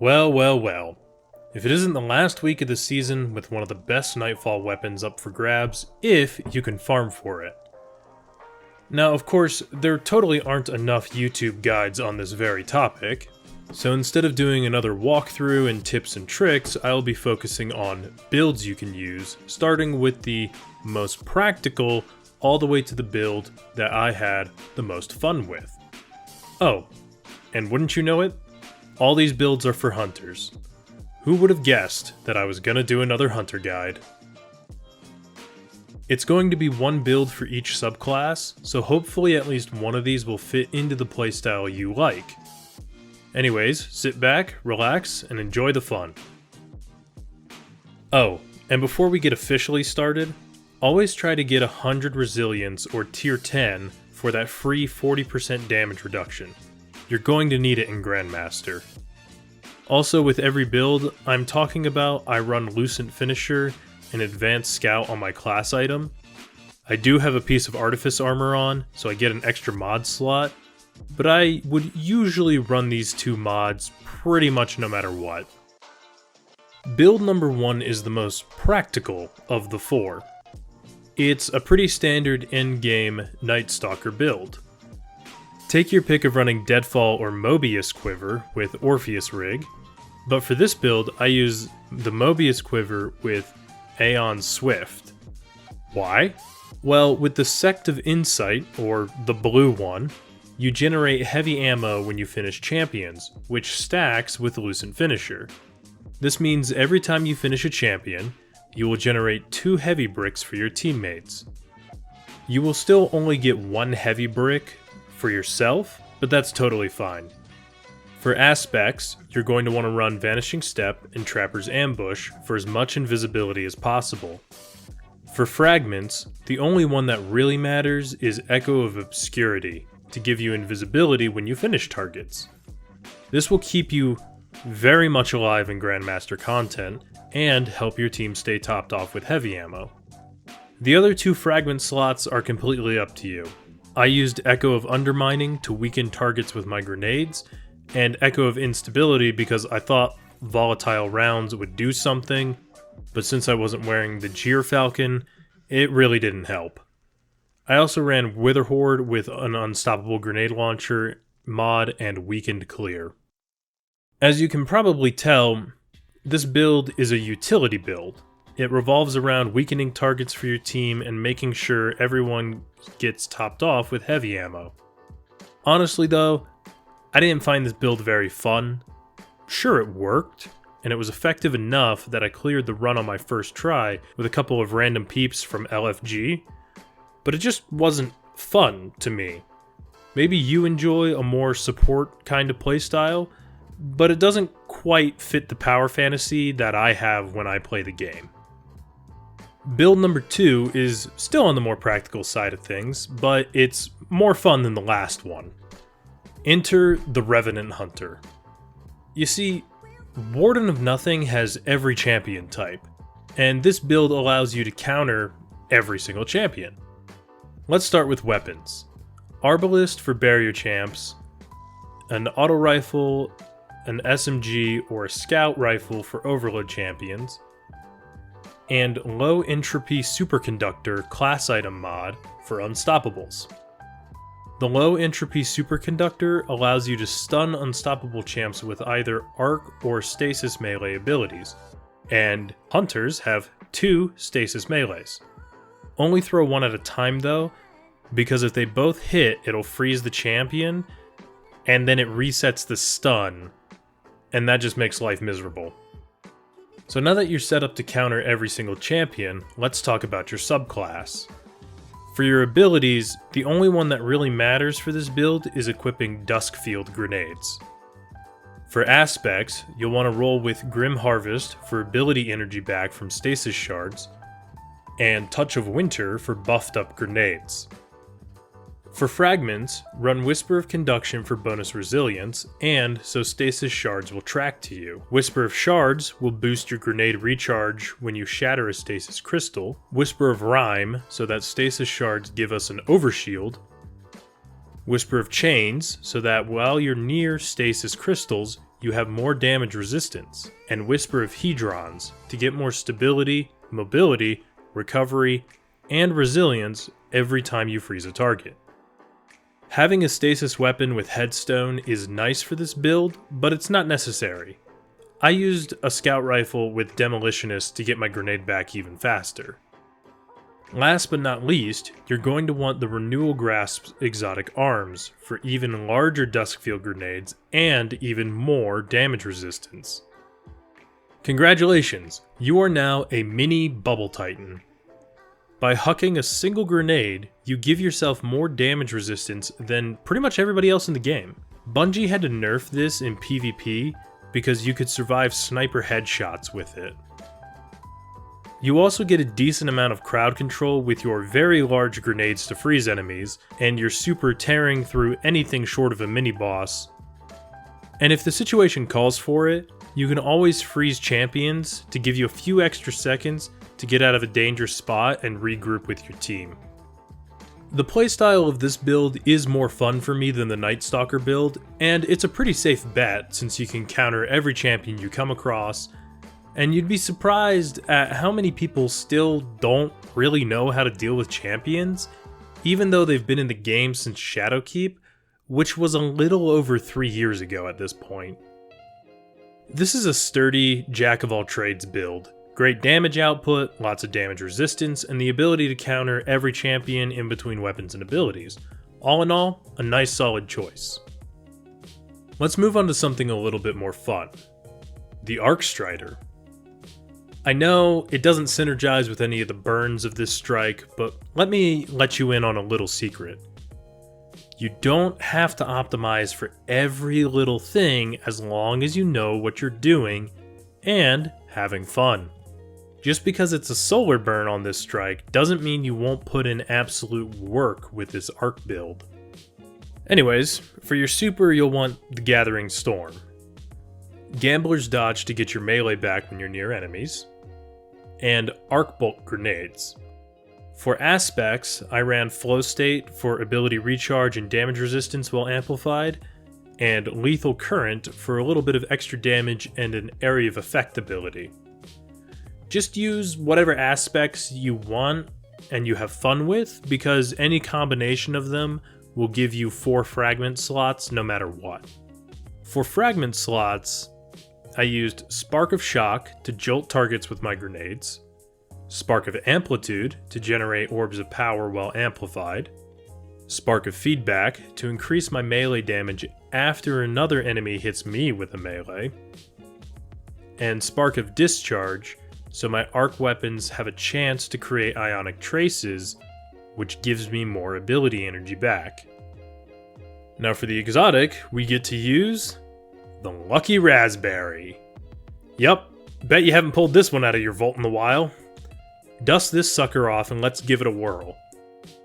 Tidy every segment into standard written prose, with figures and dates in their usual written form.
Well, well, well. If it isn't the last week of the season with one of the best Nightfall weapons up for grabs, if you can farm for it. Now, of course, there totally aren't enough YouTube guides on this very topic, so instead of doing another walkthrough and tips and tricks, I'll be focusing on builds you can use, starting with the most practical all the way to the build that I had the most fun with. Oh, and wouldn't you know it? All these builds are for hunters. Who would have guessed that I was gonna do another hunter guide? It's going to be one build for each subclass, so hopefully at least one of these will fit into the playstyle you like. Anyways, sit back, relax, and enjoy the fun. Oh, and before we get officially started, always try to get 100 resilience or tier 10 for that free 40% damage reduction. You're going to need it in Grandmaster. Also, with every build I'm talking about, I run Lucent Finisher and Advanced Scout on my class item. I do have a piece of Artifice armor on, so I get an extra mod slot, but I would usually run these two mods pretty much no matter what. Build number 1 is the most practical of the four. It's a pretty standard endgame Night Stalker build. Take your pick of running Deadfall or Mobius Quiver with Orpheus Rig, but for this build I use the Mobius Quiver with Aeon Swift. Why? Well, with the Sect of Insight, or the blue one, you generate heavy ammo when you finish champions, which stacks with Lucent Finisher. This means every time you finish a champion, you will generate 2 heavy bricks for your teammates. You will still only get 1 heavy brick for yourself, but that's totally fine. For aspects, you're going to want to run Vanishing Step and Trapper's Ambush for as much invisibility as possible. For fragments, the only one that really matters is Echo of Obscurity, to give you invisibility when you finish targets. This will keep you very much alive in Grandmaster content, and help your team stay topped off with heavy ammo. The other 2 fragment slots are completely up to you. I used Echo of Undermining to weaken targets with my grenades, and Echo of Instability because I thought volatile rounds would do something, but since I wasn't wearing the Gyrfalcon, it really didn't help. I also ran Witherhoard with an Unstoppable Grenade Launcher mod and Weakened Clear. As you can probably tell, this build is a utility build. It revolves around weakening targets for your team and making sure everyone gets topped off with heavy ammo. Honestly though, I didn't find this build very fun. Sure, it worked, and it was effective enough that I cleared the run on my first try with a couple of random peeps from LFG, but it just wasn't fun to me. Maybe you enjoy a more support kind of playstyle, but it doesn't quite fit the power fantasy that I have when I play the game. Build number 2 is still on the more practical side of things, but it's more fun than the last one. Enter the Revenant Hunter. You see, Warden of Nothing has every champion type, and this build allows you to counter every single champion. Let's start with weapons. Arbalist for barrier champs, an auto rifle, an SMG or a scout rifle for overload champions, and low entropy superconductor class item mod for unstoppables. The low entropy superconductor allows you to stun unstoppable champs with either arc or stasis melee abilities, and hunters have 2 stasis melees. Only throw 1 at a time though, because if they both hit, it'll freeze the champion, and then it resets the stun, and that just makes life miserable. So now that you're set up to counter every single champion, let's talk about your subclass. For your abilities, the only one that really matters for this build is equipping Duskfield grenades. For aspects, you'll want to roll with Grim Harvest for ability energy back from stasis shards, and Touch of Winter for buffed up grenades. For fragments, run Whisper of Conduction for bonus resilience, and so stasis shards will track to you. Whisper of Shards will boost your grenade recharge when you shatter a stasis crystal. Whisper of Rhyme, so that stasis shards give us an overshield. Whisper of Chains, so that while you're near stasis crystals, you have more damage resistance, and Whisper of Hedrons to get more stability, mobility, recovery, and resilience every time you freeze a target. Having a stasis weapon with Headstone is nice for this build, but it's not necessary. I used a scout rifle with Demolitionist to get my grenade back even faster. Last but not least, you're going to want the Renewal Grasp's exotic arms for even larger Duskfield grenades and even more damage resistance. Congratulations, you are now a mini Bubble Titan. By hucking a single grenade, you give yourself more damage resistance than pretty much everybody else in the game. Bungie had to nerf this in PvP because you could survive sniper headshots with it. You also get a decent amount of crowd control with your very large grenades to freeze enemies, and your super tearing through anything short of a mini-boss. And if the situation calls for it, you can always freeze champions to give you a few extra seconds to get out of a dangerous spot and regroup with your team. The playstyle of this build is more fun for me than the Night Stalker build, and it's a pretty safe bet since you can counter every champion you come across, and you'd be surprised at how many people still don't really know how to deal with champions, even though they've been in the game since Shadowkeep, which was a little over 3 years ago at this point. This is a sturdy, jack-of-all-trades build. Great damage output, lots of damage resistance, and the ability to counter every champion in between weapons and abilities. All in all, a nice solid choice. Let's move on to something a little bit more fun. The Arc Strider. I know it doesn't synergize with any of the burns of this strike, but let me let you in on a little secret. You don't have to optimize for every little thing as long as you know what you're doing and having fun. Just because it's a solar burn on this strike doesn't mean you won't put in absolute work with this arc build. Anyways, for your super you'll want the Gathering Storm. Gambler's Dodge to get your melee back when you're near enemies, and Arc Bolt grenades. For aspects, I ran Flow State for ability recharge and damage resistance while amplified, and Lethal Current for a little bit of extra damage and an area of effect ability. Just use whatever aspects you want and you have fun with, because any combination of them will give you 4 fragment slots no matter what. For fragment slots, I used Spark of Shock to jolt targets with my grenades, Spark of Amplitude to generate orbs of power while amplified, Spark of Feedback to increase my melee damage after another enemy hits me with a melee, and Spark of Discharge so my arc weapons have a chance to create ionic traces, which gives me more ability energy back. Now for the exotic, we get to use the Lucky Raspberry. Yup, bet you haven't pulled this one out of your vault in a while. Dust this sucker off and let's give it a whirl.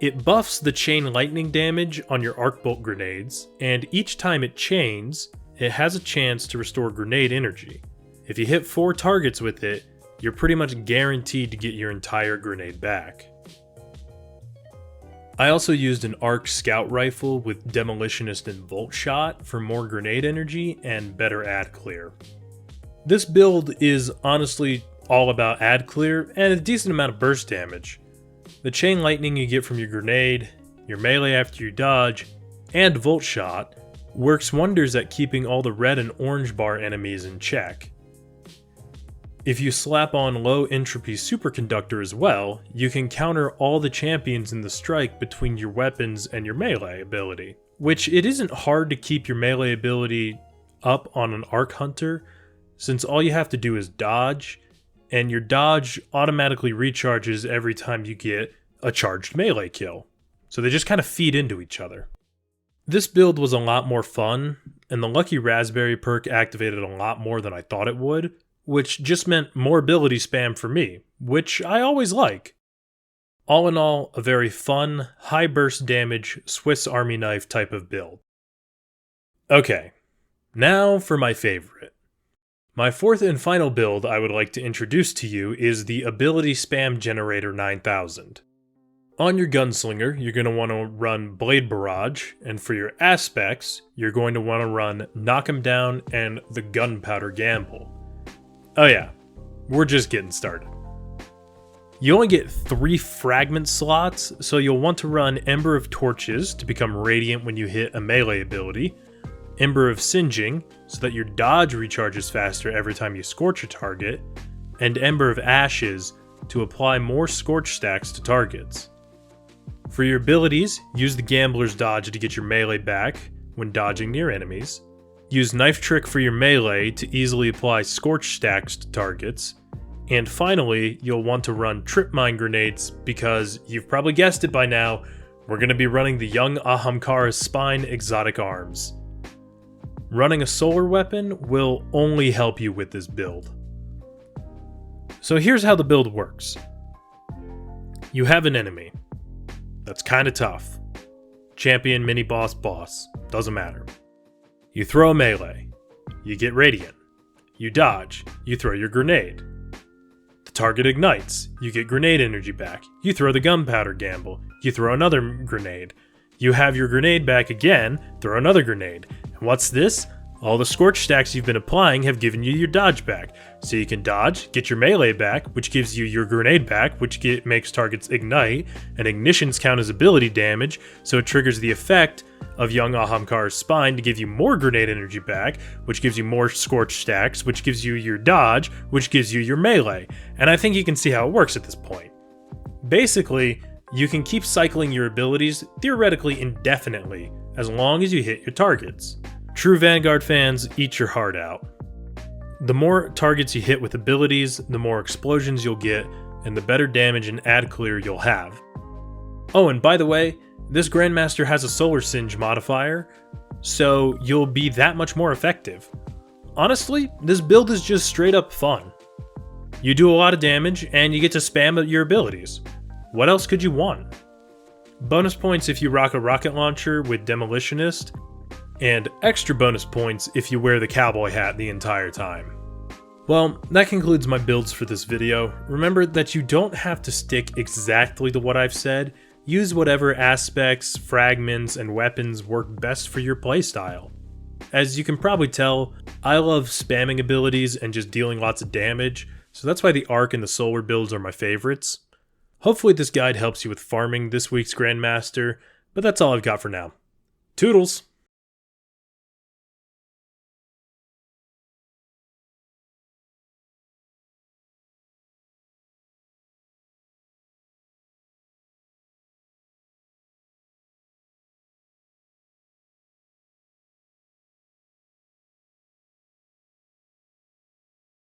It buffs the chain lightning damage on your arc bolt grenades, and each time it chains, it has a chance to restore grenade energy. If you hit 4 targets with it, you're pretty much guaranteed to get your entire grenade back. I also used an arc scout rifle with Demolitionist and Volt Shot for more grenade energy and better ad clear. This build is honestly all about ad clear and a decent amount of burst damage. The chain lightning you get from your grenade, your melee after you dodge, and Volt Shot works wonders at keeping all the red and orange bar enemies in check. If you slap on low entropy superconductor as well, you can counter all the champions in the strike between your weapons and your melee ability, which it isn't hard to keep your melee ability up on an Arc Hunter, since all you have to do is dodge, and your dodge automatically recharges every time you get a charged melee kill. So they just kind of feed into each other. This build was a lot more fun, and the Lucky Raspberry perk activated a lot more than I thought it would, which just meant more ability spam for me, which I always like. All in all, a very fun, high burst damage, Swiss Army knife type of build. Okay, now for my favorite. My 4th and final build I would like to introduce to you is the Ability Spam Generator 9000. On your Gunslinger, you're going to want to run Blade Barrage, and for your aspects, you're going to want to run Knock 'em Down and the Gunpowder Gamble. Oh yeah, we're just getting started. You only get 3 fragment slots, so you'll want to run Ember of Torches to become radiant when you hit a melee ability, Ember of Singeing so that your dodge recharges faster every time you scorch a target, and Ember of Ashes to apply more scorch stacks to targets. For your abilities, use the Gambler's Dodge to get your melee back when dodging near enemies, use Knife Trick for your melee to easily apply scorch stacks to targets, and finally, you'll want to run Trip Mine Grenades because, you've probably guessed it by now, we're going to be running the Young Ahamkara's Spine Exotic Arms. Running a solar weapon will only help you with this build. So here's how the build works. You have an enemy. That's kinda tough. Champion, mini-boss, boss. Doesn't matter. You throw a melee. You get radiant. You dodge. You throw your grenade. The target ignites. You get grenade energy back. You throw the Gunpowder Gamble. You throw another grenade. You have your grenade back again, throw another grenade. And what's this? All the scorch stacks you've been applying have given you your dodge back. So you can dodge, get your melee back, which gives you your grenade back, which makes targets ignite, and ignitions count as ability damage, so it triggers the effect of Young Ahamkara's Spine to give you more grenade energy back, which gives you more scorch stacks, which gives you your dodge, which gives you your melee. And I think you can see how it works at this point. Basically, you can keep cycling your abilities theoretically indefinitely, as long as you hit your targets. True Vanguard fans, eat your heart out. The more targets you hit with abilities, the more explosions you'll get, and the better damage and ad clear you'll have. Oh, and by the way, this Grandmaster has a Solar Singe modifier, so you'll be that much more effective. Honestly, this build is just straight up fun. You do a lot of damage, and you get to spam your abilities. What else could you want? Bonus points if you rock a rocket launcher with Demolitionist, and extra bonus points if you wear the cowboy hat the entire time. Well, that concludes my builds for this video. Remember that you don't have to stick exactly to what I've said. Use whatever aspects, fragments, and weapons work best for your playstyle. As you can probably tell, I love spamming abilities and just dealing lots of damage, so that's why the Arc and the Solar builds are my favorites. Hopefully this guide helps you with farming this week's Grandmaster, but that's all I've got for now. Toodles!